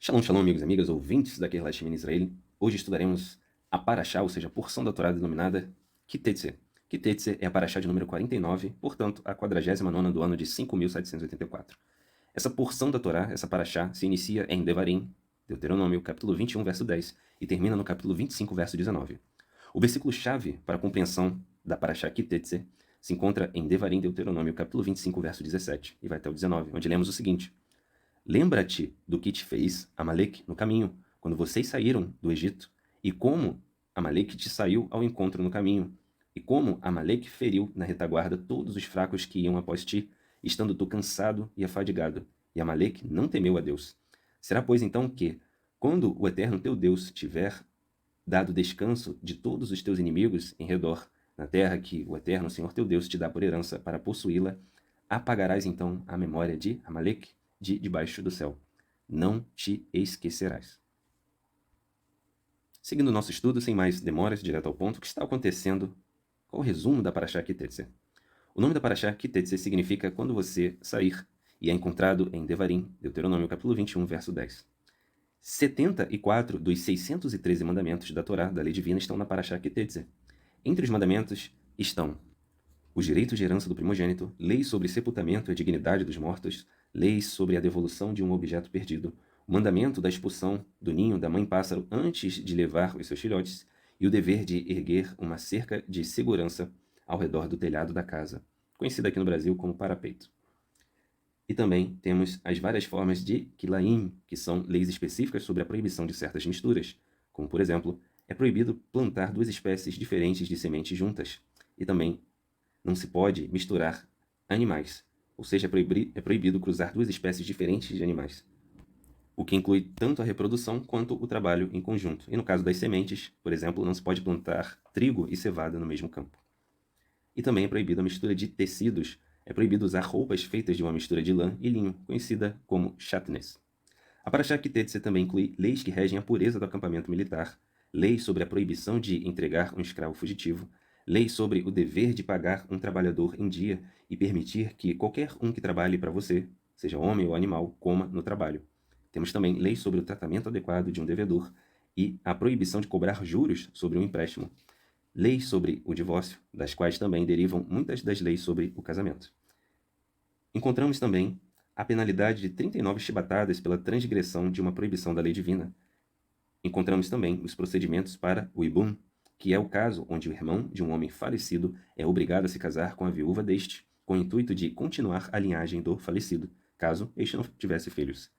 Shalom, shalom, amigos e amigas, ouvintes da Kehillat Min Israel. Hoje estudaremos a Parashá, ou seja, a porção da Torá denominada Kitetse. Kitetse é a Parashá de número 49, portanto, a 49ª do ano de 5.784. Essa porção da Torá, essa Parashá, se inicia em Devarim, Deuteronômio, capítulo 21, verso 10, e termina no capítulo 25, verso 19. O versículo-chave para a compreensão da Parashá Kitetse se encontra em Devarim, Deuteronômio, capítulo 25, verso 17, e vai até o 19, onde lemos o seguinte: Lembra-te do que te fez Amaleque no caminho, quando vocês saíram do Egito, e como Amaleque te saiu ao encontro no caminho, e como Amaleque feriu na retaguarda todos os fracos que iam após ti, estando tu cansado e afadigado. E Amaleque não temeu a Deus. Será, pois, então que, quando o Eterno teu Deus tiver dado descanso de todos os teus inimigos em redor, na terra que o Eterno Senhor teu Deus te dá por herança para possuí-la, apagarás então a memória de Amaleque de debaixo do céu. Não te esquecerás. Seguindo o nosso estudo, sem mais demoras, direto ao ponto, o que está acontecendo? Qual o resumo da Parashá Kitetse? O nome da Parashá Kitetse significa quando você sair, e é encontrado em Devarim, Deuteronômio capítulo 21, verso 10. 74 dos 613 mandamentos da Torá, da lei divina, estão na Parashá Kitetse. Entre os mandamentos estão os direitos de herança do primogênito, leis sobre sepultamento e a dignidade dos mortos, leis sobre a devolução de um objeto perdido, o mandamento da expulsão do ninho da mãe pássaro antes de levar os seus filhotes, e o dever de erguer uma cerca de segurança ao redor do telhado da casa, conhecida aqui no Brasil como parapeito. E também temos as várias formas de Kilaim, que são leis específicas sobre a proibição de certas misturas, como, por exemplo, é proibido plantar duas espécies diferentes de sementes juntas, e também não se pode misturar animais, ou seja, é proibido cruzar duas espécies diferentes de animais, o que inclui tanto a reprodução quanto o trabalho em conjunto. E no caso das sementes, por exemplo, não se pode plantar trigo e cevada no mesmo campo. E também é proibido a mistura de tecidos, é proibido usar roupas feitas de uma mistura de lã e linho, conhecida como shatnez. A Parashá Kitetse também inclui leis que regem a pureza do acampamento militar, leis sobre a proibição de entregar um escravo fugitivo, leis sobre o dever de pagar um trabalhador em dia e permitir que qualquer um que trabalhe para você, seja homem ou animal, coma no trabalho. Temos também leis sobre o tratamento adequado de um devedor e a proibição de cobrar juros sobre um empréstimo. Leis sobre o divórcio, das quais também derivam muitas das leis sobre o casamento. Encontramos também a penalidade de 39 chibatadas pela transgressão de uma proibição da lei divina. Encontramos também os procedimentos para o ibum, que é o caso onde o irmão de um homem falecido é obrigado a se casar com a viúva deste, com o intuito de continuar a linhagem do falecido, caso este não tivesse filhos,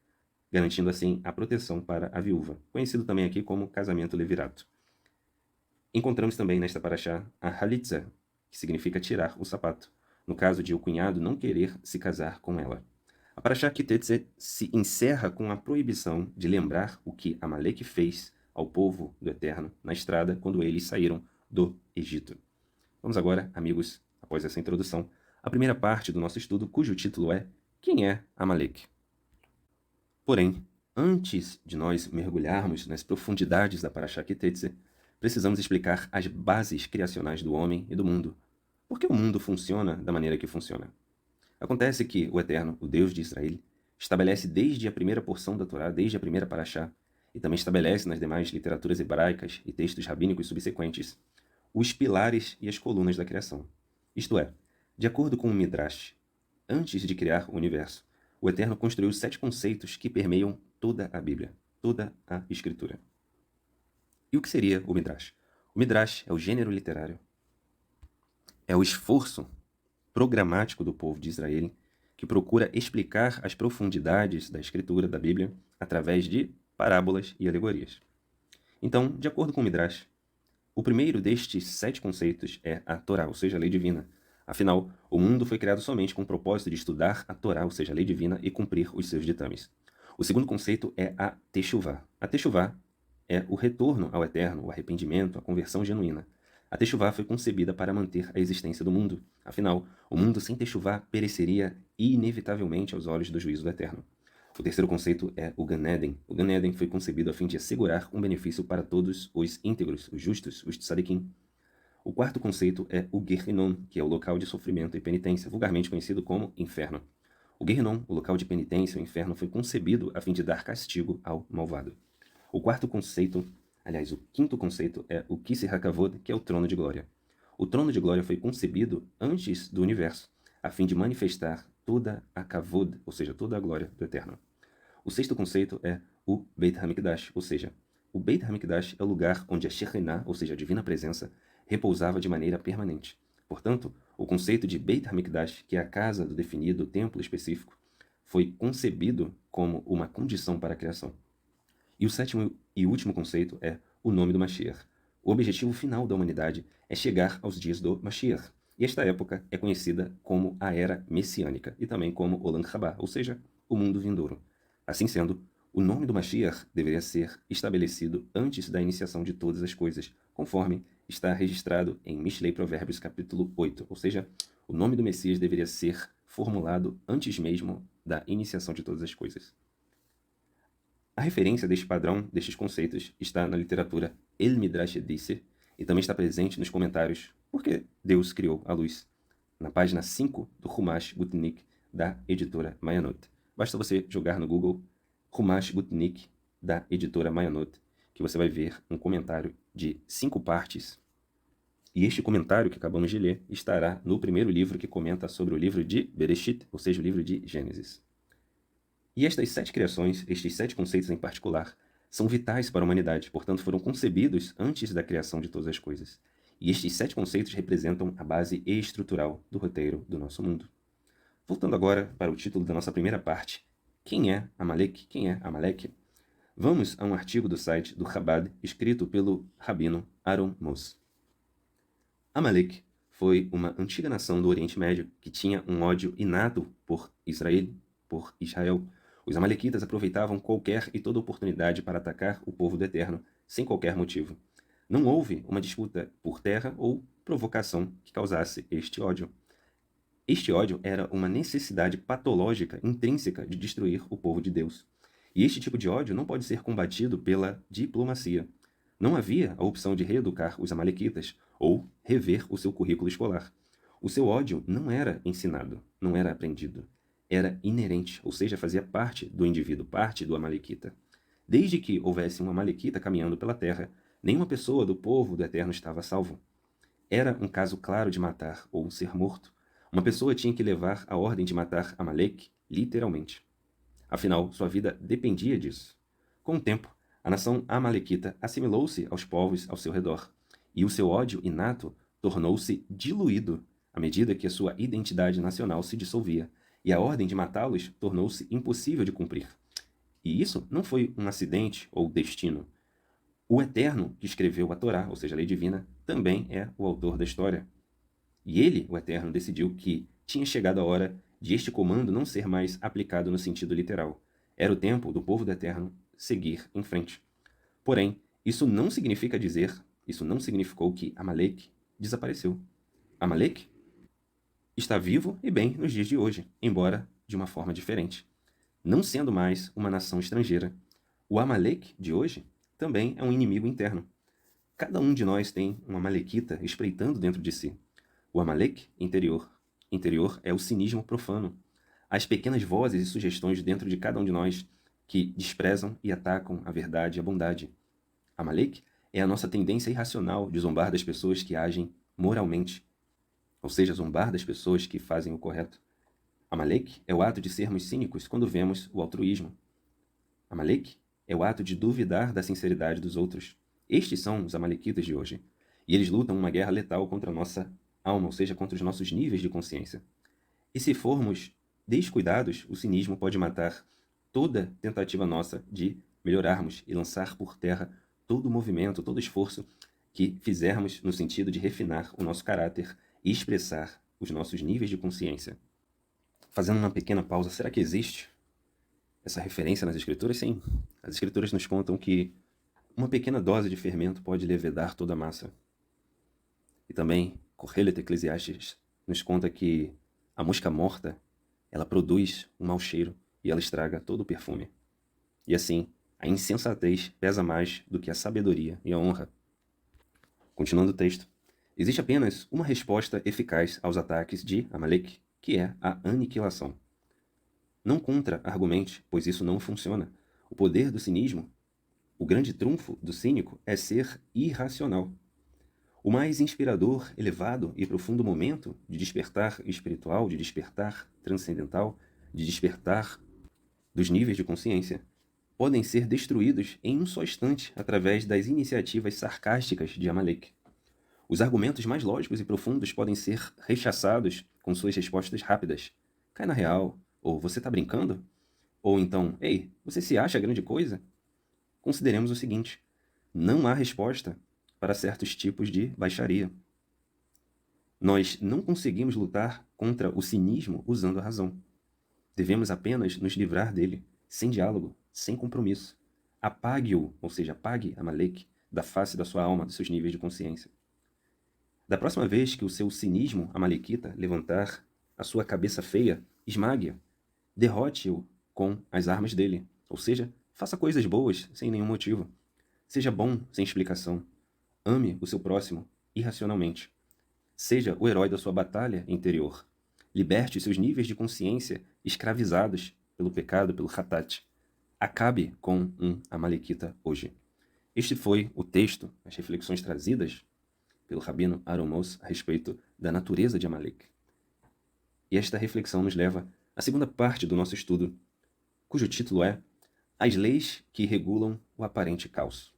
garantindo assim a proteção para a viúva, conhecido também aqui como casamento levirato. Encontramos também nesta paraxá a halitza, que significa tirar o sapato, no caso de o cunhado não querer se casar com ela. A Parashá Kitetse se encerra com a proibição de lembrar o que Amaleque fez ao povo do Eterno na estrada quando eles saíram do Egito. Vamos agora, amigos, após essa introdução, à primeira parte do nosso estudo, cujo título é Quem é Amaleque? Porém, antes de nós mergulharmos nas profundidades da Parashá Kitetse, precisamos explicar as bases criacionais do homem e do mundo. Por que o mundo funciona da maneira que funciona? Acontece que o Eterno, o Deus de Israel, estabelece desde a primeira porção da Torá, desde a primeira Parashá, e também estabelece nas demais literaturas hebraicas e textos rabínicos subsequentes, os pilares e as colunas da criação. Isto é, de acordo com o Midrash, antes de criar o universo, o Eterno construiu 7 conceitos que permeiam toda a Bíblia, toda a Escritura. E o que seria o Midrash? O Midrash é o gênero literário, é o esforço programático do povo de Israel, que procura explicar as profundidades da escritura da Bíblia através de parábolas e alegorias. Então, de acordo com o Midrash, o primeiro destes 7 conceitos é a Torá, ou seja, a lei divina. Afinal, o mundo foi criado somente com o propósito de estudar a Torá, ou seja, a lei divina, e cumprir os seus ditames. O segundo conceito é a Teshuvá. A Teshuvá é o retorno ao Eterno, o arrependimento, a conversão genuína. A Teshuvá foi concebida para manter a existência do mundo. Afinal, o mundo sem Teshuvá pereceria inevitavelmente aos olhos do juízo do Eterno. O terceiro conceito é o Gan Eden. O Gan Eden foi concebido a fim de assegurar um benefício para todos os íntegros, os justos, os tzadikim. O quarto conceito é o Gehinnom, que é o local de sofrimento e penitência, vulgarmente conhecido como inferno. O Guerrinon, o local de penitência, o inferno, foi concebido a fim de dar castigo ao malvado. O quinto conceito é o Kisser HaKavod, que é o trono de glória. O trono de glória foi concebido antes do universo, a fim de manifestar toda a Kavod, ou seja, toda a glória do Eterno. O sexto conceito é o Beit HaMikdash, ou seja, o Beit HaMikdash é o lugar onde a Shekinah, ou seja, a divina presença, repousava de maneira permanente. Portanto, o conceito de Beit HaMikdash, que é a casa do definido templo específico, foi concebido como uma condição para a criação. E o sétimo e último conceito é o nome do Mashiach. O objetivo final da humanidade é chegar aos dias do Mashiach. E esta época é conhecida como a Era Messiânica e também como Olam Rabá, ou seja, o mundo vindouro. Assim sendo, o nome do Mashiach deveria ser estabelecido antes da iniciação de todas as coisas, conforme está registrado em Mishlei Provérbios capítulo 8, ou seja, o nome do Messias deveria ser formulado antes mesmo da iniciação de todas as coisas. A referência deste padrão, destes conceitos, está na literatura El Midrash Edisser e também está presente nos comentários Porque Deus Criou a Luz, na página 5 do Humash Gutnick da editora Mayanot. Basta você jogar no Google Humash Gutnick da editora Mayanot, que você vai ver um comentário de 5 partes. E este comentário que acabamos de ler estará no primeiro livro que comenta sobre o livro de Bereshit, ou seja, o livro de Gênesis. E estas 7 criações, estes 7 conceitos em particular, são vitais para a humanidade, portanto foram concebidos antes da criação de todas as coisas. E estes 7 conceitos representam a base estrutural do roteiro do nosso mundo. Voltando agora para o título da nossa primeira parte, quem é Amalek? Quem é Amalek? Vamos a um artigo do site do Chabad, escrito pelo rabino Aaron Moss. Amalek foi uma antiga nação do Oriente Médio que tinha um ódio inato por Israel. Os amalequitas aproveitavam qualquer e toda oportunidade para atacar o povo do Eterno, sem qualquer motivo. Não houve uma disputa por terra ou provocação que causasse este ódio. Este ódio era uma necessidade patológica intrínseca de destruir o povo de Deus. E este tipo de ódio não pode ser combatido pela diplomacia. Não havia a opção de reeducar os amalequitas ou rever o seu currículo escolar. O seu ódio não era ensinado, não era aprendido. Era inerente, ou seja, fazia parte do indivíduo, parte do amalequita. Desde que houvesse um amalequita caminhando pela terra, nenhuma pessoa do povo do Eterno estava salvo. Era um caso claro de matar ou ser morto. Uma pessoa tinha que levar a ordem de matar Amalek, literalmente. Afinal, sua vida dependia disso. Com o tempo, a nação amalequita assimilou-se aos povos ao seu redor, e o seu ódio inato tornou-se diluído à medida que a sua identidade nacional se dissolvia, e a ordem de matá-los tornou-se impossível de cumprir. E isso não foi um acidente ou destino. O Eterno, que escreveu a Torá, ou seja, a lei divina, também é o autor da história. E ele, o Eterno, decidiu que tinha chegado a hora de este comando não ser mais aplicado no sentido literal. Era o tempo do povo do Eterno seguir em frente. Porém, isso não significou que Amalek desapareceu. Amalek está vivo e bem nos dias de hoje, embora de uma forma diferente. Não sendo mais uma nação estrangeira, o Amalek de hoje também é um inimigo interno. Cada um de nós tem um amalequita espreitando dentro de si. O Amalek interior é o cinismo profano. As pequenas vozes e sugestões dentro de cada um de nós que desprezam e atacam a verdade e a bondade. Amalek é a nossa tendência irracional de zombar das pessoas que agem moralmente, ou seja, zombar das pessoas que fazem o correto. Amalek é o ato de sermos cínicos quando vemos o altruísmo. Amalek é o ato de duvidar da sinceridade dos outros. Estes são os amalequitas de hoje, e eles lutam uma guerra letal contra a nossa alma, ou seja, contra os nossos níveis de consciência. E se formos descuidados, o cinismo pode matar toda tentativa nossa de melhorarmos e lançar por terra todo o movimento, todo o esforço que fizermos no sentido de refinar o nosso caráter e expressar os nossos níveis de consciência. Fazendo uma pequena pausa, será que existe essa referência nas Escrituras? Sim. As Escrituras nos contam que uma pequena dose de fermento pode levedar toda a massa. E também, Kohelet Eclesiastes nos conta que a mosca morta, ela produz um mau cheiro e ela estraga todo o perfume. E assim, a insensatez pesa mais do que a sabedoria e a honra. Continuando o texto. Existe apenas uma resposta eficaz aos ataques de Amalek, que é a aniquilação. Não contra-argumente, pois isso não funciona. O poder do cinismo, o grande trunfo do cínico, é ser irracional. O mais inspirador, elevado e profundo momento de despertar espiritual, de despertar transcendental, de despertar dos níveis de consciência, podem ser destruídos em um só instante através das iniciativas sarcásticas de Amalek. Os argumentos mais lógicos e profundos podem ser rechaçados com suas respostas rápidas. Cai na real, ou você está brincando? Ou então, ei, você se acha grande coisa? Consideremos o seguinte: não há resposta para certos tipos de baixaria. Nós não conseguimos lutar contra o cinismo usando a razão. Devemos apenas nos livrar dele, sem diálogo, sem compromisso. Apague-o, ou seja, apague Amalek da face da sua alma, dos seus níveis de consciência. Da próxima vez que o seu cinismo amalequita levantar a sua cabeça feia, esmague-a, derrote-o com as armas dele, ou seja, faça coisas boas sem nenhum motivo. Seja bom sem explicação. Ame o seu próximo irracionalmente. Seja o herói da sua batalha interior. Liberte os seus níveis de consciência escravizados pelo pecado, pelo Hatat. Acabe com um Amalequita hoje. Este foi o texto, as reflexões trazidas pelo Rabino Aaron Mos a respeito da natureza de Amalek. E esta reflexão nos leva à segunda parte do nosso estudo, cujo título é As Leis que Regulam o Aparente Caos.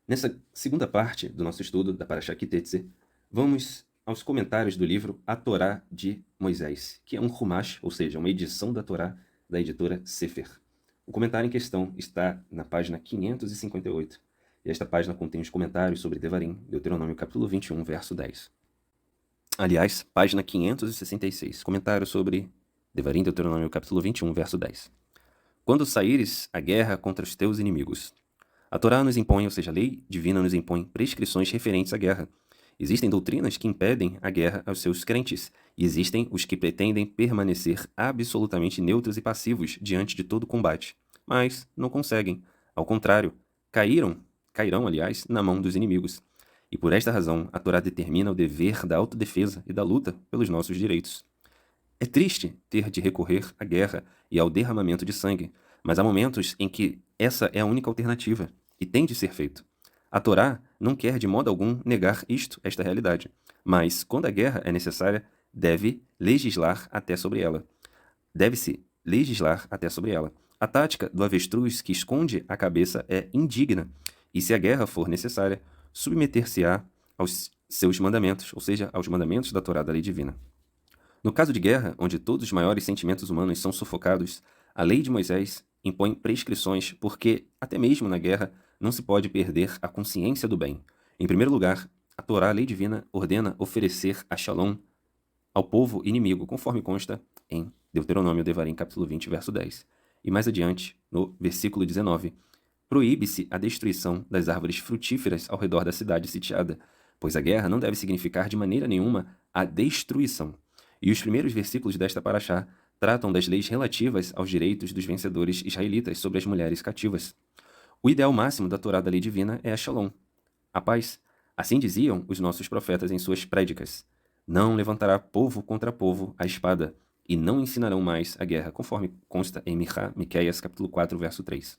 Nessa segunda parte do nosso estudo da Parashá Ki Tetzei, vamos aos comentários do livro A Torá de Moisés, que é um Humash, ou seja, uma edição da Torá da editora Sefer. O comentário em questão está na página 558, e esta página contém os comentários sobre Devarim, Deuteronômio capítulo 21, verso 10. Aliás, página 566, comentário sobre Devarim, Deuteronômio capítulo 21, verso 10. Quando saíres à guerra contra os teus inimigos. A Torá nos impõe, ou seja, a lei divina nos impõe prescrições referentes à guerra. Existem doutrinas que impedem a guerra aos seus crentes, e existem os que pretendem permanecer absolutamente neutros e passivos diante de todo combate, mas não conseguem. Ao contrário, cairão, aliás, na mão dos inimigos. E por esta razão, a Torá determina o dever da autodefesa e da luta pelos nossos direitos. É triste ter de recorrer à guerra e ao derramamento de sangue, mas há momentos em que essa é a única alternativa, e tem de ser feito. A Torá não quer de modo algum negar esta realidade, mas quando a guerra é necessária, deve-se legislar até sobre ela. A tática do avestruz que esconde a cabeça é indigna, e se a guerra for necessária, submeter-se-á aos seus mandamentos, ou seja, aos mandamentos da Torá da lei divina. No caso de guerra, onde todos os maiores sentimentos humanos são sufocados, a lei de Moisés impõe prescrições porque, até mesmo na guerra, não se pode perder a consciência do bem. Em primeiro lugar, a Torá, a lei divina, ordena oferecer a Shalom ao povo inimigo, conforme consta em Deuteronômio Devarim, capítulo 20, verso 10. E mais adiante, no versículo 19, proíbe-se a destruição das árvores frutíferas ao redor da cidade sitiada, pois a guerra não deve significar de maneira nenhuma a destruição. E os primeiros versículos desta paraxá tratam das leis relativas aos direitos dos vencedores israelitas sobre as mulheres cativas. O ideal máximo da Torá da lei divina é a Shalom, a paz. Assim diziam os nossos profetas em suas prédicas. Não levantará povo contra povo a espada, e não ensinarão mais a guerra, conforme consta em Miqueias, capítulo 4, verso 3.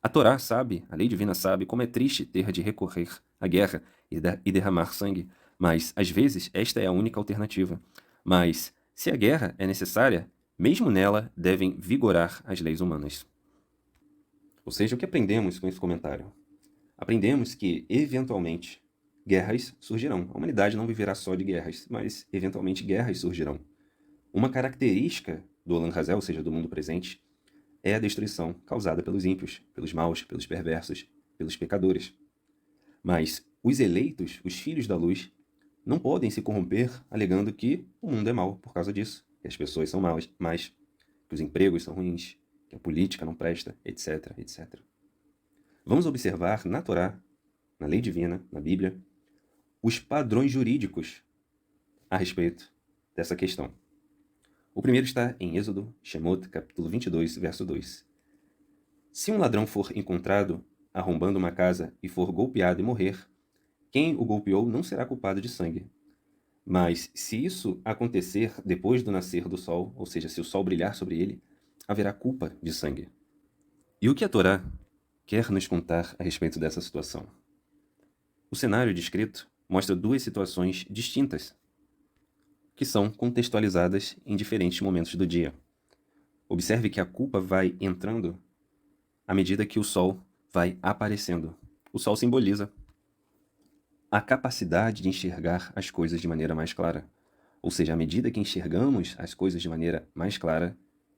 A Torá sabe, a lei divina sabe, como é triste ter de recorrer à guerra e derramar sangue, mas, às vezes, esta é a única alternativa. Mas, se a guerra é necessária, mesmo nela devem vigorar as leis humanas. Ou seja, o que aprendemos com esse comentário? Aprendemos que, eventualmente, guerras surgirão. A humanidade não viverá só de guerras, mas, eventualmente, guerras surgirão. Uma característica do Olam Hazé, ou seja, do mundo presente, é a destruição causada pelos ímpios, pelos maus, pelos perversos, pelos pecadores. Mas os eleitos, os filhos da luz, não podem se corromper alegando que o mundo é mau por causa disso, que as pessoas são maus, que os empregos são ruins, que a política não presta, etc, etc. Vamos observar na Torá, na lei divina, na Bíblia, os padrões jurídicos a respeito dessa questão. O primeiro está em Êxodo, Shemot, capítulo 22, verso 2. Se um ladrão for encontrado arrombando uma casa e for golpeado e morrer, quem o golpeou não será culpado de sangue. Mas se isso acontecer depois do nascer do sol, ou seja, se o sol brilhar sobre ele, haverá culpa de sangue. E o que a Torá quer nos contar a respeito dessa situação? O cenário descrito mostra duas situações distintas, que são contextualizadas em diferentes momentos do dia. Observe que a culpa vai entrando à medida que o sol vai aparecendo. O sol simboliza a capacidade de enxergar as coisas de maneira mais clara. Ou seja, à medida que enxergamos as coisas de maneira mais clara,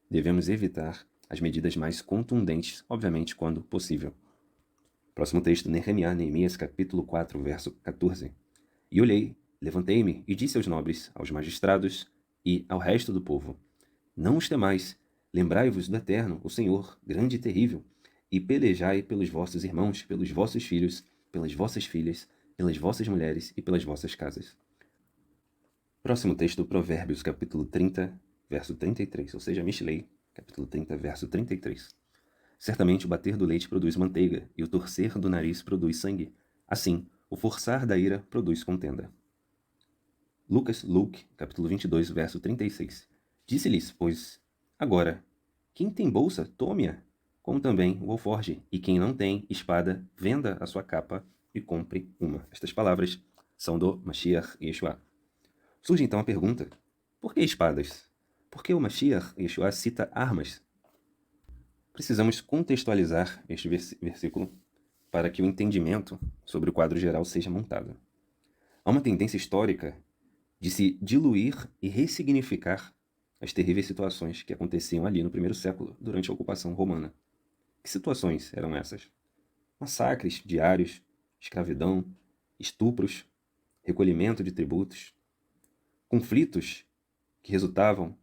devemos evitar as medidas mais contundentes, obviamente, quando possível. Próximo texto, Neemias, capítulo 4, verso 14. E olhei, levantei-me e disse aos nobres, aos magistrados e ao resto do povo: Não os temais, lembrai-vos do Eterno, o Senhor, grande e terrível, e pelejai pelos vossos irmãos, pelos vossos filhos, pelas vossas filhas, pelas vossas mulheres e pelas vossas casas. Próximo texto, Provérbios, capítulo 30, verso 33, ou seja, Mishlei, capítulo 30, verso 33. Certamente o bater do leite produz manteiga, e o torcer do nariz produz sangue. Assim, o forçar da ira produz contenda. Luke, capítulo 22, verso 36. Disse-lhes, pois, agora, quem tem bolsa, tome-a, como também o alforje, e quem não tem espada, venda a sua capa e compre uma. Estas palavras são do Mashiach Yeshua. Surge então a pergunta, por que espadas? Por que o Mashiach Yeshua cita armas? Precisamos contextualizar este versículo para que o entendimento sobre o quadro geral seja montado. Há uma tendência histórica de se diluir e ressignificar as terríveis situações que aconteciam ali no primeiro século, durante a ocupação romana. Que situações eram essas? Massacres diários, escravidão, estupros, recolhimento de tributos, conflitos que resultavam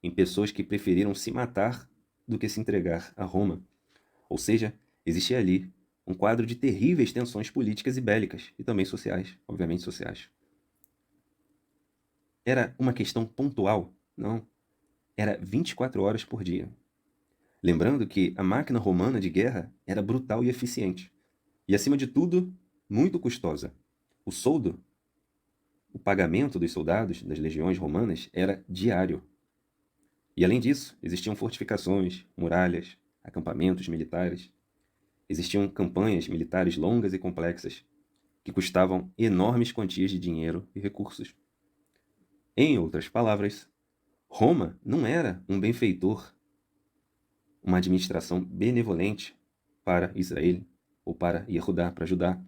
em pessoas que preferiram se matar do que se entregar a Roma. Ou seja, existia ali um quadro de terríveis tensões políticas e bélicas, e também sociais, obviamente sociais. Era uma questão pontual? Não. Era 24 horas por dia. Lembrando que a máquina romana de guerra era brutal e eficiente. E, acima de tudo, muito custosa. O soldo, o pagamento dos soldados das legiões romanas, era diário. E, além disso, existiam fortificações, muralhas, acampamentos militares. Existiam campanhas militares longas e complexas, que custavam enormes quantias de dinheiro e recursos. Em outras palavras, Roma não era um benfeitor, uma administração benevolente para Israel ou para Yehudá, para Judá.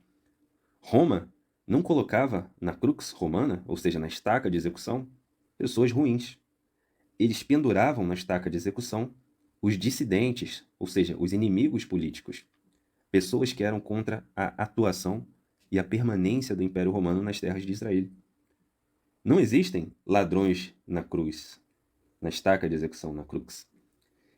Roma não colocava na crux romana, ou seja, na estaca de execução, pessoas ruins. Eles penduravam na estaca de execução os dissidentes, ou seja, os inimigos políticos, pessoas que eram contra a atuação e a permanência do Império Romano nas terras de Israel. Não existem ladrões na cruz, na estaca de execução, na crux.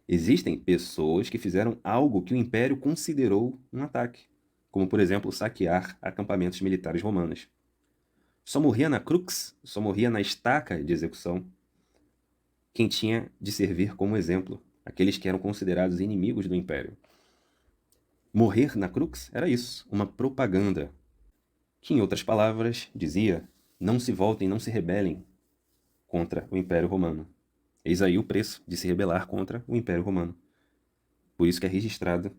Existem pessoas que fizeram algo que o Império considerou um ataque, como, por exemplo, saquear acampamentos militares romanos. Só morria na crux, só morria na estaca de execução, quem tinha de servir como exemplo, aqueles que eram considerados inimigos do Império. Morrer na crux era isso, uma propaganda, que, em outras palavras, dizia: não se voltem, não se rebelem contra o Império Romano. Eis aí o preço de se rebelar contra o Império Romano. Por isso que é registrado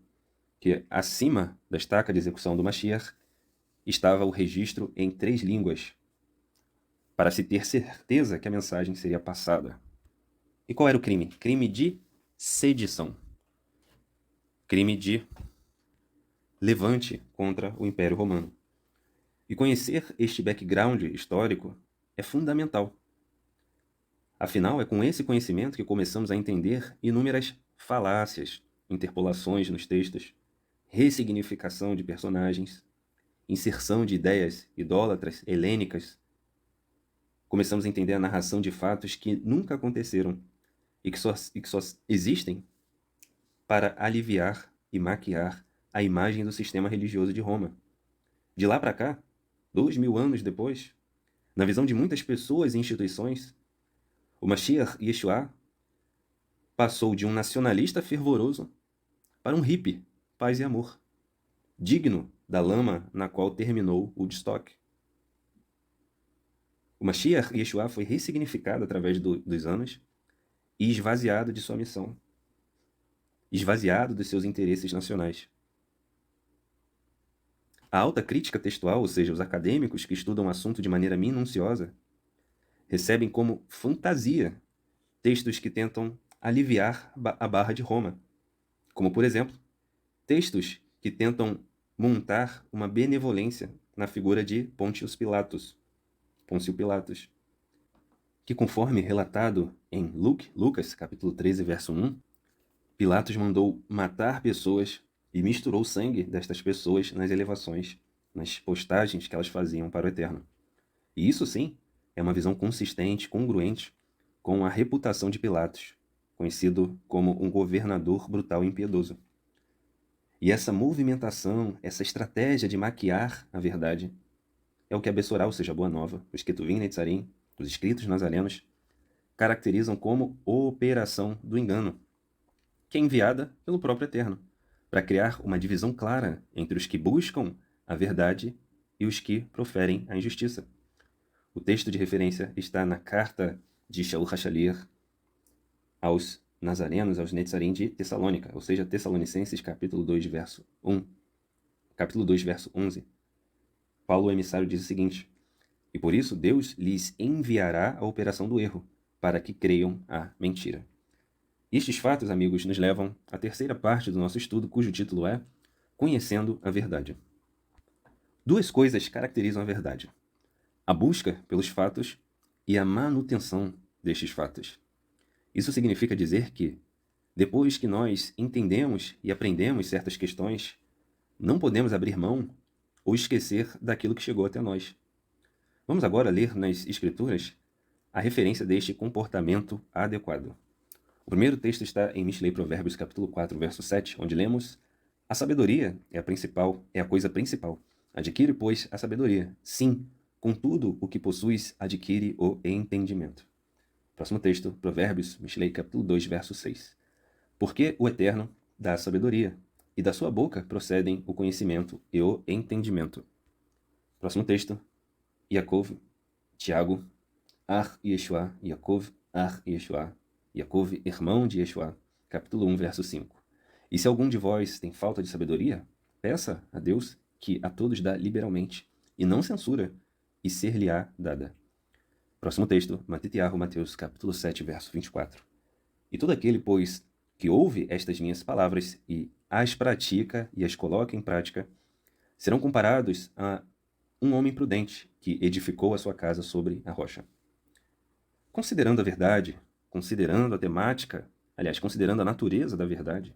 que acima da estaca de execução do Mashiach estava o registro em 3 línguas, para se ter certeza que a mensagem seria passada. E qual era o crime? Crime de sedição. Crime de levante contra o Império Romano. E conhecer este background histórico é fundamental. Afinal, é com esse conhecimento que começamos a entender inúmeras falácias, interpolações nos textos, ressignificação de personagens, inserção de ideias idólatras, helênicas. Começamos a entender a narração de fatos que nunca aconteceram e que só existem para aliviar e maquiar a imagem do sistema religioso de Roma. De lá para cá, 2000 anos depois, na visão de muitas pessoas e instituições, o Mashiach Yeshua passou de um nacionalista fervoroso para um hippie, paz e amor, digno da lama na qual terminou Woodstock. O Mashiach Yeshua foi ressignificado através dos anos e esvaziado de sua missão, esvaziado dos seus interesses nacionais. A alta crítica textual, ou seja, os acadêmicos que estudam o assunto de maneira minuciosa, recebem como fantasia textos que tentam aliviar a barra de Roma, como, por exemplo, textos que tentam montar uma benevolência na figura de Pôncio Pilatos, que, conforme relatado em Lucas, capítulo 13, verso 1, Pilatos mandou matar pessoas e misturou o sangue destas pessoas nas elevações, nas postagens que elas faziam para o Eterno. E isso, sim, é uma visão consistente, congruente com a reputação de Pilatos, conhecido como um governador brutal e impiedoso. E essa movimentação, essa estratégia de maquiar a verdade, é o que a Bessorá, ou seja, a Boa Nova, os Ketuvim Netzarim, os escritos nazarenos, caracterizam como operação do engano, que é enviada pelo próprio Eterno, para criar uma divisão clara entre os que buscam a verdade e os que proferem a injustiça. O texto de referência está na carta de Shaul HaShaliach aos nazarenos, aos Netzarim de Tessalônica, ou seja, Tessalonicenses, capítulo 2, verso 1. Capítulo 2, verso 11. Paulo, o emissário, diz o seguinte: e por isso Deus lhes enviará a operação do erro, para que creiam a mentira. Estes fatos, amigos, nos levam à terceira parte do nosso estudo, cujo título é Conhecendo a Verdade. Duas coisas caracterizam a verdade: a busca pelos fatos e a manutenção destes fatos. Isso significa dizer que, depois que nós entendemos e aprendemos certas questões, não podemos abrir mão ou esquecer daquilo que chegou até nós. Vamos agora ler nas Escrituras a referência deste comportamento adequado. O primeiro texto está em Mishlei Provérbios, capítulo 4, verso 7, onde lemos: a sabedoria é a coisa principal. Adquire, pois, a sabedoria. Sim, com tudo o que possuis, adquire o entendimento. Próximo texto, Provérbios, Mishlei, capítulo 2, verso 6. Porque o Eterno dá a sabedoria, e da sua boca procedem o conhecimento e o entendimento. Próximo texto, Yaakov, Tiago, Ar Yeshua, Yaakov, Ar Yeshua, Yaakov, irmão de Yeshua, capítulo 1, verso 5. E se algum de vós tem falta de sabedoria, peça a Deus, que a todos dá liberalmente, e não censura, e ser-lhe-á dada. Próximo texto, Matitiahu, Mateus, capítulo 7, verso 24. E todo aquele, pois, que ouve estas minhas palavras e as pratica e as coloca em prática, serão comparados a um homem prudente que edificou a sua casa sobre a rocha. Considerando a verdade, considerando a temática, considerando a natureza da verdade,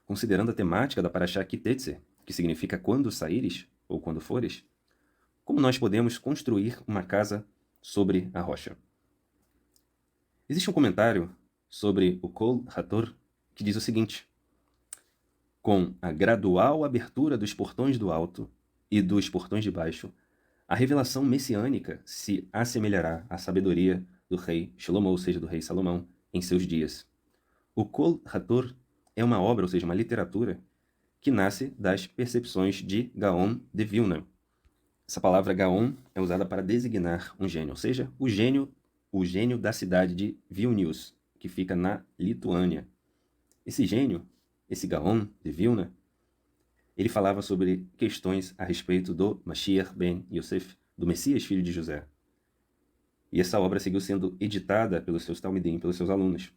considerando a temática da Parashá Kitetse, que significa quando saíres ou quando fores, como nós podemos construir uma casa sobre a rocha? Existe um comentário sobre o Kol Hator que diz o seguinte: com a gradual abertura dos portões do alto e dos portões de baixo, a revelação messiânica se assemelhará à sabedoria do rei Shlomo, ou seja, do rei Salomão, em seus dias. O Kol Hator é uma obra, ou seja, uma literatura, que nasce das percepções de Gaon de Vilna. Essa palavra Gaon é usada para designar um gênio, ou seja, o gênio da cidade de Vilnius, que fica na Lituânia. Esse gênio, esse Gaon de Vilna, ele falava sobre questões a respeito do Mashiach ben Yosef, do Messias, filho de José. E essa obra seguiu sendo editada pelos seus talmidim, pelos seus alunos.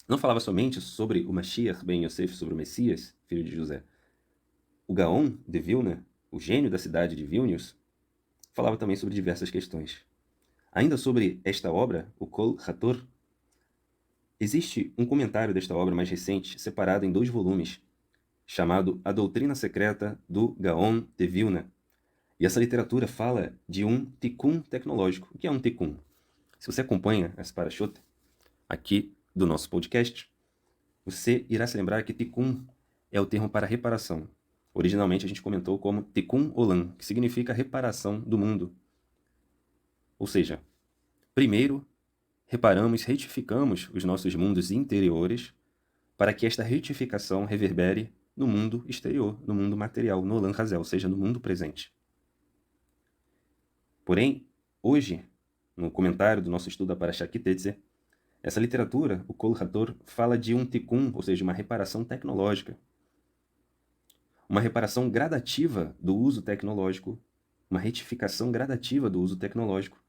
Não falava somente sobre o Mashiach ben Yosef, sobre o Messias, filho de José. O Gaon de Vilna, o gênio da cidade de Vilnius, falava também sobre diversas questões. Ainda sobre esta obra, o Kol Hator, existe um comentário desta obra mais recente, separado em 2 volumes, chamado A Doutrina Secreta do Gaon de Vilna. E essa literatura fala de um tikkun tecnológico. O que é um tikkun? Se você acompanha as parashot aqui do nosso podcast, você irá se lembrar que tikkun é o termo para reparação. Originalmente a gente comentou como tikkun olam, que significa reparação do mundo. Ou seja, primeiro reparamos, retificamos os nossos mundos interiores para que esta retificação reverbere no mundo exterior, no mundo material, no Olam Hazel, ou seja, no mundo presente. Porém, hoje, no comentário do nosso estudo da Parashá Ki Tetzé, essa literatura, o Kol Hator, fala de um tikkun, ou seja, uma reparação tecnológica. Uma reparação gradativa do uso tecnológico, uma retificação gradativa do uso tecnológico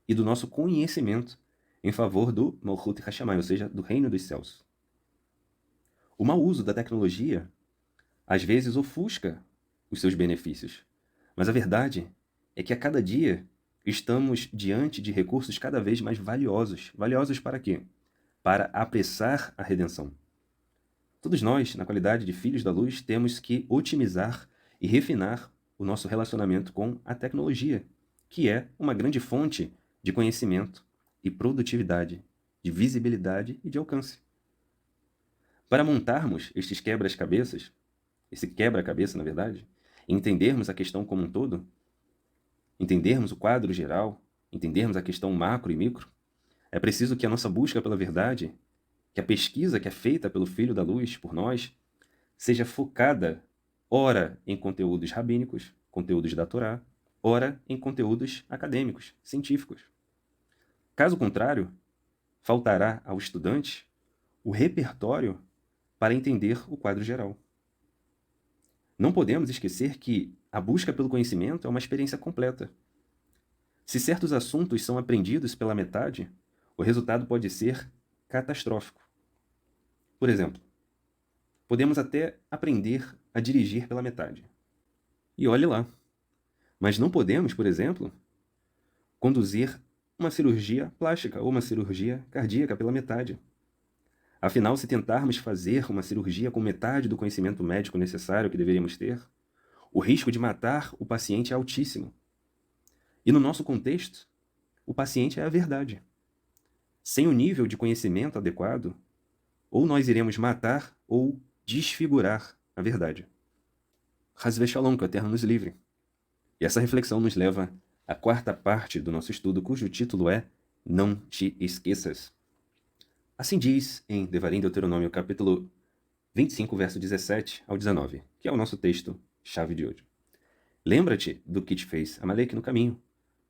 e do nosso conhecimento em favor do Malchut Hashamayim, ou seja, do reino dos céus. O mau uso da tecnologia, às vezes, ofusca os seus benefícios. Mas a verdade é que a cada dia estamos diante de recursos cada vez mais valiosos. Valiosos para quê? Para apressar a redenção. Todos nós, na qualidade de filhos da luz, temos que otimizar e refinar o nosso relacionamento com a tecnologia, que é uma grande fonte de conhecimento e produtividade, de visibilidade e de alcance. Para montarmos estes quebra-cabeças, esse quebra-cabeça, na verdade, e entendermos a questão como um todo, entendermos o quadro geral, entendermos a questão macro e micro, é preciso que a nossa busca pela verdade, que a pesquisa que é feita pelo Filho da Luz, por nós, seja focada, ora em conteúdos rabínicos, conteúdos da Torá, ora em conteúdos acadêmicos, científicos. Caso contrário, faltará ao estudante o repertório para entender o quadro geral. Não podemos esquecer que a busca pelo conhecimento é uma experiência completa. Se certos assuntos são aprendidos pela metade, o resultado pode ser catastrófico. Por exemplo, podemos até aprender a dirigir pela metade. E olhe lá. Mas não podemos, por exemplo, conduzir uma cirurgia plástica ou uma cirurgia cardíaca pela metade. Afinal, se tentarmos fazer uma cirurgia com metade do conhecimento médico necessário que deveríamos ter, o risco de matar o paciente é altíssimo. E no nosso contexto, o paciente é a verdade. Sem o nível de conhecimento adequado, ou nós iremos matar ou desfigurar a verdade. Hasve Shalom, que o Eterno nos livre. E essa reflexão nos leva à quarta parte do nosso estudo, cujo título é Não te esqueças. Assim diz em Devarim, Deuteronômio, capítulo 25, verso 17 ao 19, que é o nosso texto-chave de hoje. Lembra-te do que te fez Amaleque no caminho,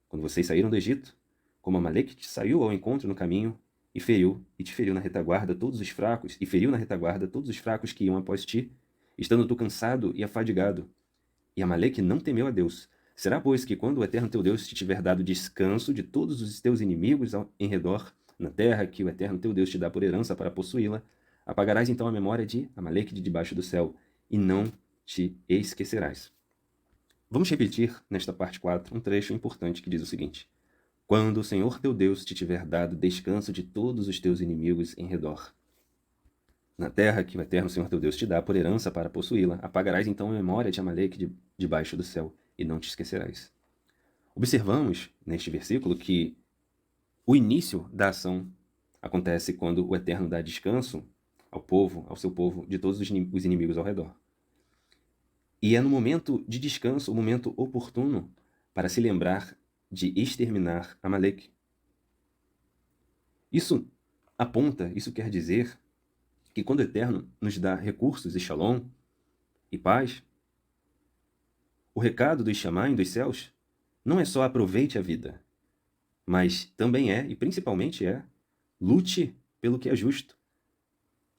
quando vocês saíram do Egito, como Amaleque te saiu ao encontro no caminho e te feriu na retaguarda todos os fracos, e feriu na retaguarda todos os fracos que iam após ti, estando tu cansado e afadigado. E Amaleque não temeu a Deus. Será, pois, que quando o Eterno teu Deus te tiver dado descanso de todos os teus inimigos em redor, na terra que o Eterno teu Deus te dá por herança para possuí-la, apagarás então a memória de Amaleque de debaixo do céu, e não te esquecerás. Vamos repetir, nesta parte 4, um trecho importante que diz o seguinte: quando o Senhor teu Deus te tiver dado descanso de todos os teus inimigos em redor, na terra que o Eterno Senhor teu Deus te dá por herança para possuí-la, apagarás então a memória de Amaleque debaixo do céu, e não te esquecerás. Observamos, neste versículo, que o início da ação acontece quando o Eterno dá descanso ao seu povo, de todos os inimigos ao redor. E é no momento de descanso, o momento oportuno para se lembrar de exterminar Amaleque. Isso quer dizer que quando o Eterno nos dá recursos e shalom e paz, o recado do Shamayim, dos céus, não é só aproveite a vida, mas também e principalmente lute pelo que é justo.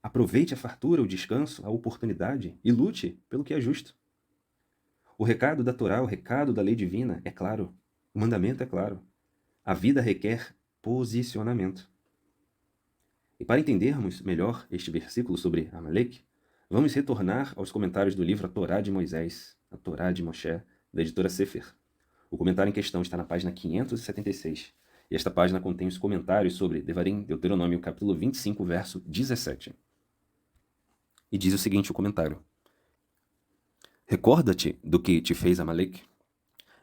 Aproveite a fartura, o descanso, a oportunidade e lute pelo que é justo. O recado da Torá, o recado da lei divina é claro. O mandamento é claro. A vida requer posicionamento. E para entendermos melhor este versículo sobre Amaleque, vamos retornar aos comentários do livro A Torá de Moisés, a Torá de Moshe, da editora Sefer. O comentário em questão está na página 576. E esta página contém os comentários sobre Devarim, Deuteronômio, capítulo 25, verso 17. E diz o seguinte o comentário: recorda-te do que te fez Amaleque.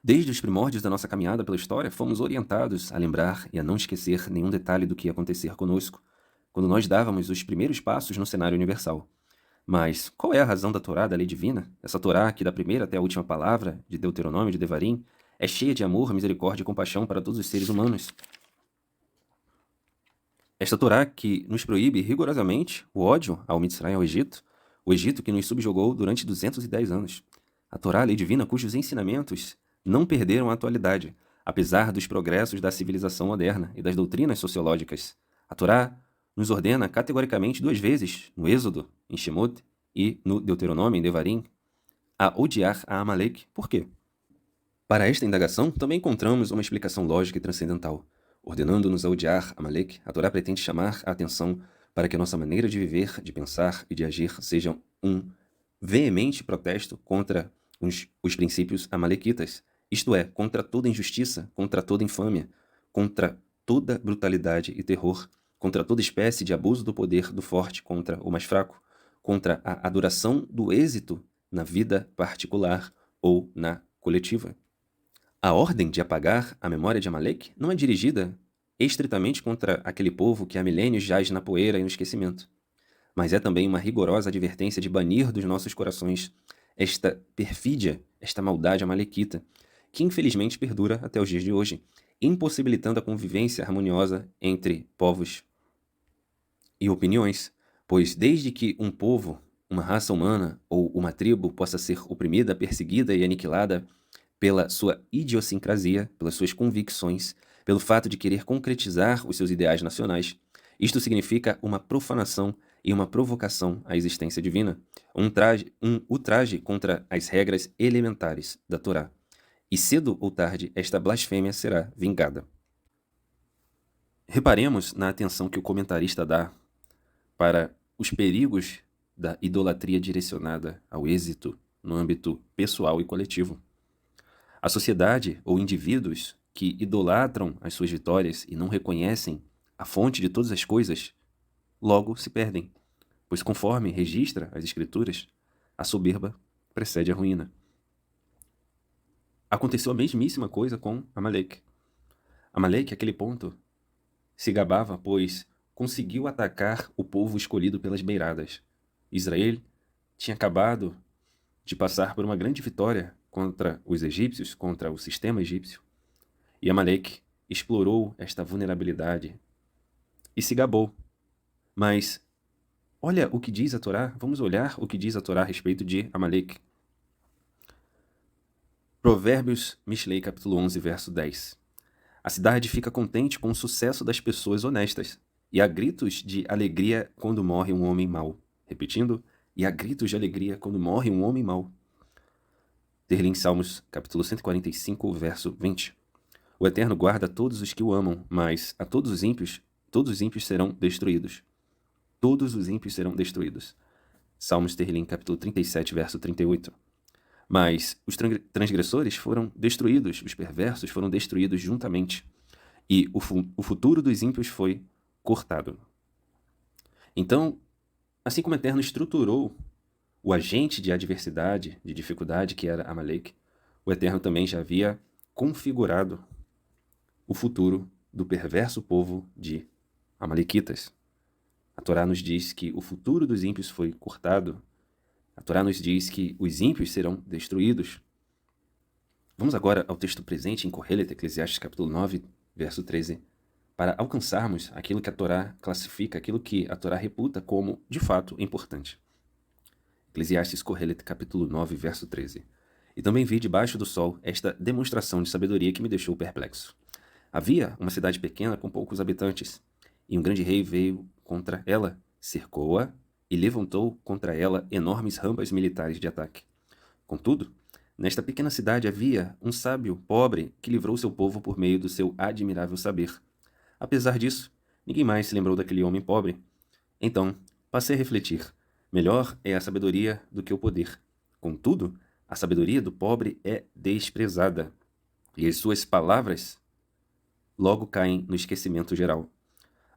Desde os primórdios da nossa caminhada pela história, fomos orientados a lembrar e a não esquecer nenhum detalhe do que ia acontecer conosco, quando nós dávamos os primeiros passos no cenário universal. Mas qual é a razão da Torá, da lei divina? Essa Torá, que da primeira até a última palavra, de Deuteronômio, de Devarim, é cheia de amor, misericórdia e compaixão para todos os seres humanos. Esta Torá que nos proíbe rigorosamente o ódio ao Mitzrayim, ao Egito, o Egito que nos subjugou durante 210 anos. A Torá, a lei divina, cujos ensinamentos não perderam a atualidade, Apesar dos progressos da civilização moderna e das doutrinas sociológicas, a Torá nos ordena categoricamente 2 vezes, no Êxodo, em Shemot, e no Deuteronômio, em Devarim, a odiar a Amaleque. Por quê? Para esta indagação, também encontramos uma explicação lógica e transcendental. Ordenando-nos a odiar Amaleque, a Torá pretende chamar a atenção para que a nossa maneira de viver, de pensar e de agir seja um veemente protesto contra os princípios amalequitas, isto é, contra toda injustiça, contra toda infâmia, contra toda brutalidade e terror, contra toda espécie de abuso do poder do forte contra o mais fraco, contra a adoração do êxito na vida particular ou na coletiva. A ordem de apagar a memória de Amaleque não é dirigida estritamente contra aquele povo que há milênios jaz na poeira e no esquecimento, mas é também uma rigorosa advertência de banir dos nossos corações esta perfídia, esta maldade amalequita, que infelizmente perdura até os dias de hoje, impossibilitando a convivência harmoniosa entre povos e opiniões, pois desde que um povo, uma raça humana ou uma tribo possa ser oprimida, perseguida e aniquilada pela sua idiosincrasia, pelas suas convicções, pelo fato de querer concretizar os seus ideais nacionais, isto significa uma profanação e uma provocação à existência divina, um ultraje contra as regras elementares da Torá. E cedo ou tarde esta blasfêmia será vingada. Reparemos na atenção que o comentarista dá para os perigos da idolatria direcionada ao êxito no âmbito pessoal e coletivo. A sociedade ou indivíduos que idolatram as suas vitórias e não reconhecem a fonte de todas as coisas, logo se perdem, pois conforme registra as Escrituras, a soberba precede a ruína. Aconteceu a mesmíssima coisa com Amaleque. Amaleque, àquele ponto, se gabava, pois conseguiu atacar o povo escolhido pelas beiradas. Israel tinha acabado de passar por uma grande vitória contra os egípcios, contra o sistema egípcio, e Amaleque explorou esta vulnerabilidade e se gabou. Mas olha o que diz a Torá, vamos olhar o que diz a Torá a respeito de Amaleque. Provérbios, Mishlei, capítulo 11, verso 10. A cidade fica contente com o sucesso das pessoas honestas, e há gritos de alegria quando morre um homem mau. Repetindo, e há gritos de alegria quando morre um homem mau. Terlim, Salmos, capítulo 145, verso 20. O Eterno guarda todos os que o amam, mas a todos os ímpios serão destruídos. Todos os ímpios serão destruídos. Salmos, Terlim, capítulo 37, verso 38. Mas os transgressores foram destruídos, os perversos foram destruídos juntamente, e o futuro dos ímpios foi cortado. Então, assim como o Eterno estruturou o agente de adversidade, de dificuldade que era Amaleque, o Eterno também já havia configurado o futuro do perverso povo de Amalequitas. A Torá nos diz que o futuro dos ímpios foi cortado. A Torá nos diz que os ímpios serão destruídos. Vamos agora ao texto presente em Kohelet, Eclesiastes capítulo 9, verso 13, para alcançarmos aquilo que a Torá classifica, aquilo que a Torá reputa como, de fato, importante. Eclesiastes, Kohelet, capítulo 9, verso 13. E também vi debaixo do sol esta demonstração de sabedoria que me deixou perplexo. Havia uma cidade pequena com poucos habitantes, e um grande rei veio contra ela, cercou-a e levantou contra ela enormes rampas militares de ataque. Contudo, nesta pequena cidade havia um sábio pobre que livrou seu povo por meio do seu admirável saber. Apesar disso, ninguém mais se lembrou daquele homem pobre. Então, passei a refletir. Melhor é a sabedoria do que o poder. Contudo, a sabedoria do pobre é desprezada, e as suas palavras logo caem no esquecimento geral.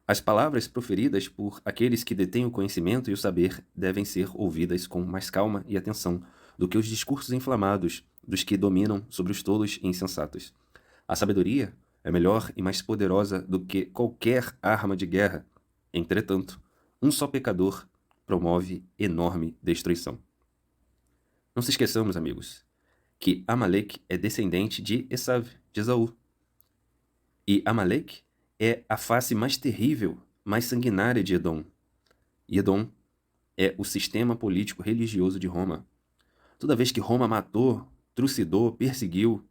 As palavras proferidas por aqueles que detêm o conhecimento e o saber devem ser ouvidas com mais calma e atenção do que os discursos inflamados dos que dominam sobre os tolos e insensatos. A sabedoria é melhor e mais poderosa do que qualquer arma de guerra. Entretanto, um só pecador promove enorme destruição. Não se esqueçamos, amigos, que Amaleque é descendente de Esav, de Esaú. E Amaleque é a face mais terrível, mais sanguinária de Edom. E Edom é o sistema político religioso de Roma. Toda vez que Roma matou, trucidou, perseguiu,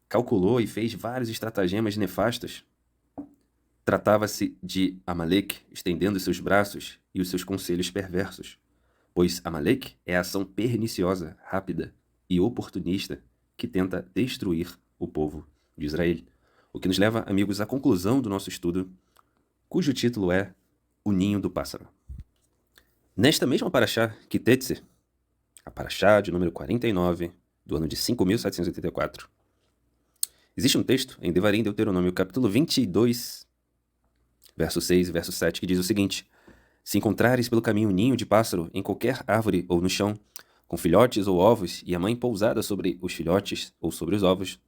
calculou e fez vários estratagemas nefastos. Tratava-se de Amalek estendendo seus braços e os seus conselhos perversos, pois Amalek é a ação perniciosa, rápida e oportunista que tenta destruir o povo de Israel. O que nos leva, amigos, à conclusão do nosso estudo, cujo título é O Ninho do Pássaro. Nesta mesma Parashá, Ki-Teitzei, a Parashá de número 49, do ano de 5.784, existe um texto em Devarim, Deuteronômio, capítulo 22, verso 6 e verso 7, que diz o seguinte: se encontrares pelo caminho um ninho de pássaro em qualquer árvore ou no chão, com filhotes ou ovos, e a mãe pousada sobre os filhotes ou sobre os ovos,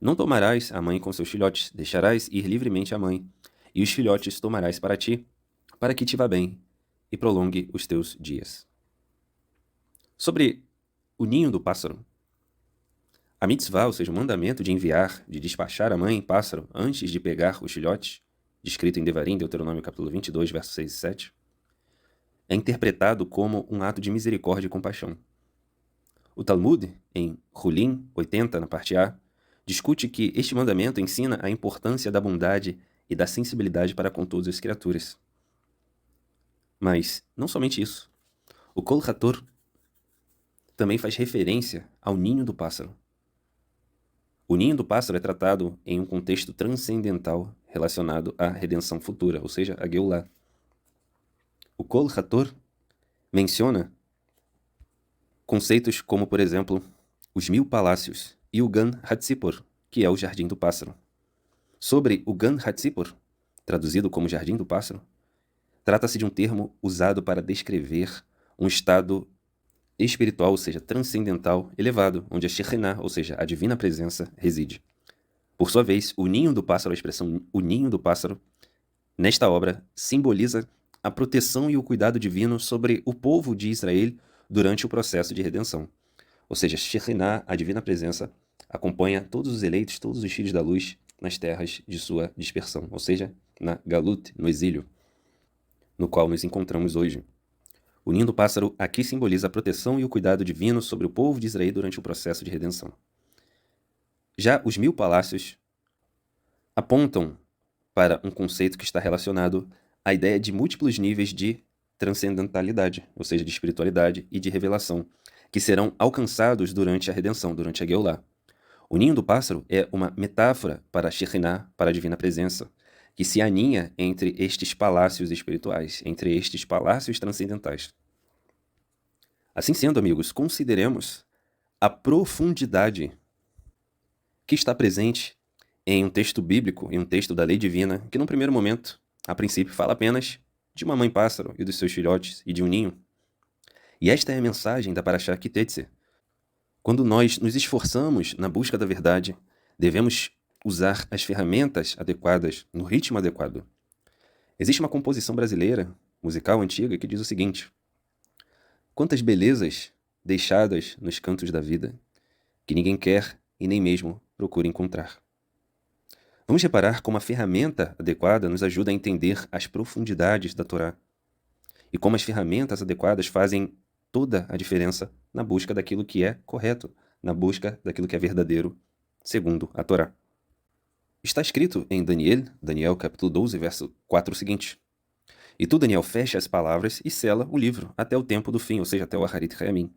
não tomarás a mãe com seus filhotes, deixarás ir livremente a mãe, e os filhotes tomarás para ti, para que te vá bem e prolongue os teus dias. Sobre o ninho do pássaro, a mitzvah, ou seja, o mandamento de enviar, de despachar a mãe pássaro antes de pegar os filhotes, descrito em Devarim, Deuteronômio capítulo 22, versos 6 e 7, é interpretado como um ato de misericórdia e compaixão. O Talmud, em Hulin 80, na parte A, discute que este mandamento ensina a importância da bondade e da sensibilidade para com todas as criaturas. Mas não somente isso. O Kol Hator também faz referência ao ninho do pássaro. O ninho do pássaro é tratado em um contexto transcendental relacionado à redenção futura, ou seja, a Geulah. O Kol Hator menciona conceitos como, por exemplo, os 1000 palácios e o Gan Hatzipor, que é o Jardim do Pássaro. Sobre o Gan Hatzipor, traduzido como Jardim do Pássaro, trata-se de um termo usado para descrever um estado espiritual, ou seja, transcendental, elevado, onde a Shekhinah, ou seja, a divina presença, reside. Por sua vez, o ninho do pássaro, a expressão o ninho do pássaro, nesta obra, simboliza a proteção e o cuidado divino sobre o povo de Israel durante o processo de redenção. Ou seja, Shekhinah, a divina presença, acompanha todos os eleitos, todos os filhos da luz, nas terras de sua dispersão, ou seja, na Galut, no exílio, no qual nos encontramos hoje. O ninho do pássaro aqui simboliza a proteção e o cuidado divino sobre o povo de Israel durante o processo de redenção. Já os 1000 palácios apontam para um conceito que está relacionado à ideia de múltiplos níveis de transcendentalidade, ou seja, de espiritualidade e de revelação, que serão alcançados durante a redenção, durante a Geulah. O ninho do pássaro é uma metáfora para a Shekhinah, para a divina presença, que se aninha entre estes palácios espirituais, entre estes palácios transcendentais. Assim sendo, amigos, consideremos a profundidade que está presente em um texto bíblico, em um texto da lei divina, que num primeiro momento, a princípio, fala apenas de uma mãe pássaro e dos seus filhotes e de um ninho. E esta é a mensagem da Parashá Ki-Teitzei. Quando nós nos esforçamos na busca da verdade, devemos usar as ferramentas adequadas, no ritmo adequado. Existe uma composição brasileira, musical antiga, que diz o seguinte: quantas belezas deixadas nos cantos da vida, que ninguém quer e nem mesmo procura encontrar. Vamos reparar como a ferramenta adequada nos ajuda a entender as profundidades da Torá, e como as ferramentas adequadas fazem toda a diferença na busca daquilo que é correto, na busca daquilo que é verdadeiro, segundo a Torá. Está escrito em Daniel capítulo 12, verso 4 o seguinte: e tu, Daniel, fecha as palavras e sela o livro até o tempo do fim, ou seja, até o Aharit Hayamim.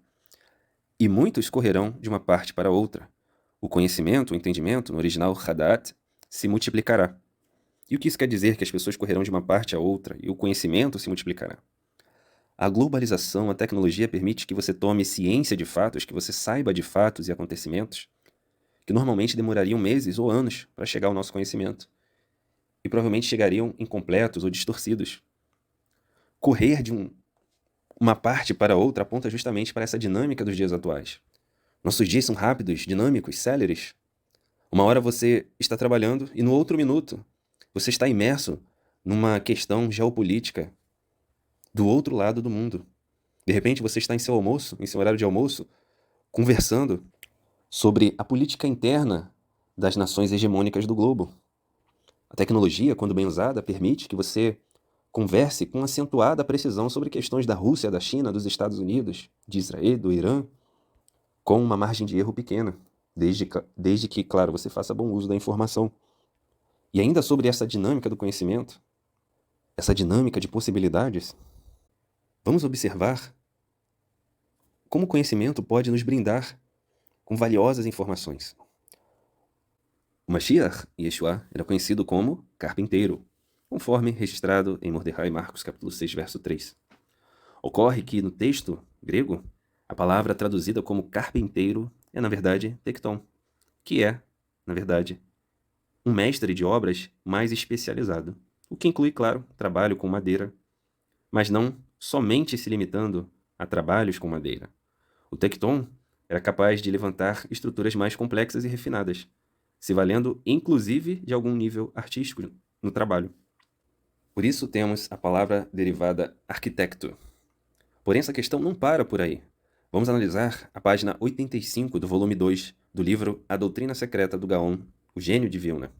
E muitos correrão de uma parte para outra. O conhecimento, o entendimento, no original Hadat, se multiplicará. E o que isso quer dizer? Que as pessoas correrão de uma parte a outra e o conhecimento se multiplicará. A globalização, a tecnologia permite que você tome ciência de fatos, que você saiba de fatos e acontecimentos que normalmente demorariam meses ou anos para chegar ao nosso conhecimento e provavelmente chegariam incompletos ou distorcidos. Correr de uma parte para outra aponta justamente para essa dinâmica dos dias atuais. Nossos dias são rápidos, dinâmicos, céleres. Uma hora você está trabalhando e no outro minuto você está imerso numa questão geopolítica do outro lado do mundo. De repente você está em seu almoço, em seu horário de almoço, conversando sobre a política interna das nações hegemônicas do globo. A tecnologia, quando bem usada, permite que você converse com acentuada precisão sobre questões da Rússia, da China, dos Estados Unidos, de Israel, do Irã, com uma margem de erro pequena. desde que, claro, você faça bom uso da informação. E ainda sobre essa dinâmica do conhecimento, essa dinâmica de possibilidades, vamos observar como o conhecimento pode nos brindar com valiosas informações. O Mashiach, Yeshua, era conhecido como carpinteiro, conforme registrado em Mordecai Marcos, capítulo 6, verso 3. Ocorre que, no texto grego, a palavra traduzida como carpinteiro é, na verdade, tecton, que é, na verdade, um mestre de obras mais especializado, o que inclui, claro, trabalho com madeira, mas não somente se limitando a trabalhos com madeira. O tecton era capaz de levantar estruturas mais complexas e refinadas, se valendo inclusive de algum nível artístico no trabalho. Por isso temos a palavra derivada arquitecto. Porém, essa questão não para por aí. Vamos analisar a página 85 do volume 2 do livro A Doutrina Secreta do Gaon, o Gênio de Vilna,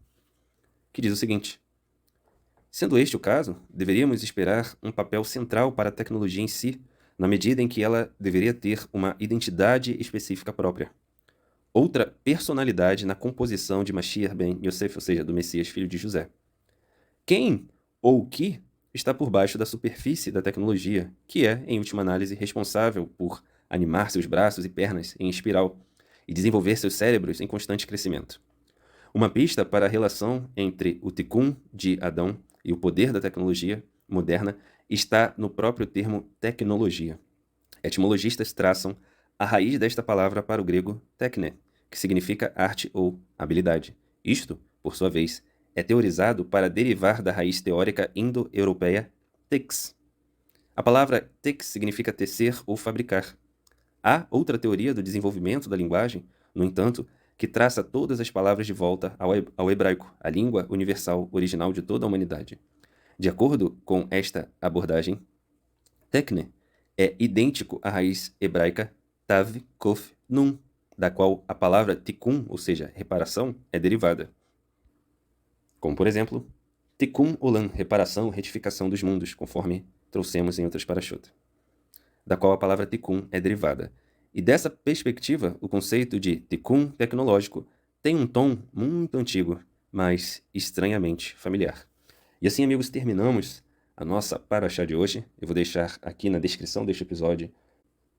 que diz o seguinte: sendo este o caso, deveríamos esperar um papel central para a tecnologia em si, na medida em que ela deveria ter uma identidade específica própria. Outra personalidade na composição de Mashiach ben Yosef, ou seja, do Messias, filho de José. Quem ou o que está por baixo da superfície da tecnologia, que é, em última análise, responsável por animar seus braços e pernas em espiral e desenvolver seus cérebros em constante crescimento. Uma pista para a relação entre o Tikkun de Adão e o poder da tecnologia moderna está no próprio termo tecnologia. Etimologistas traçam a raiz desta palavra para o grego tekne, que significa arte ou habilidade. Isto, por sua vez, é teorizado para derivar da raiz teórica indo-europeia tex. A palavra tex significa tecer ou fabricar. Há outra teoria do desenvolvimento da linguagem, no entanto, que traça todas as palavras de volta ao hebraico, a língua universal original de toda a humanidade. De acordo com esta abordagem, tekne é idêntico à raiz hebraica tav, kof, nun, da qual a palavra tikkun, ou seja, reparação, é derivada. Como, por exemplo, tikkun olam, reparação, retificação dos mundos, conforme trouxemos em outras parashot, da qual a palavra tikkun é derivada. E dessa perspectiva, o conceito de tikkun tecnológico tem um tom muito antigo, mas estranhamente familiar. E assim, amigos, terminamos a nossa parashá de hoje. Eu vou deixar aqui na descrição deste episódio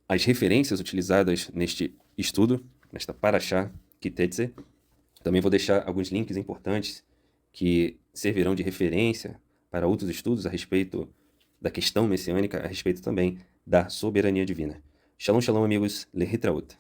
as referências utilizadas neste estudo, nesta parashá Ki-Tetzei. Também vou deixar alguns links importantes que servirão de referência para outros estudos a respeito da questão messiânica, a respeito também da soberania divina. Shalom, shalom, amigos. Lehitraut.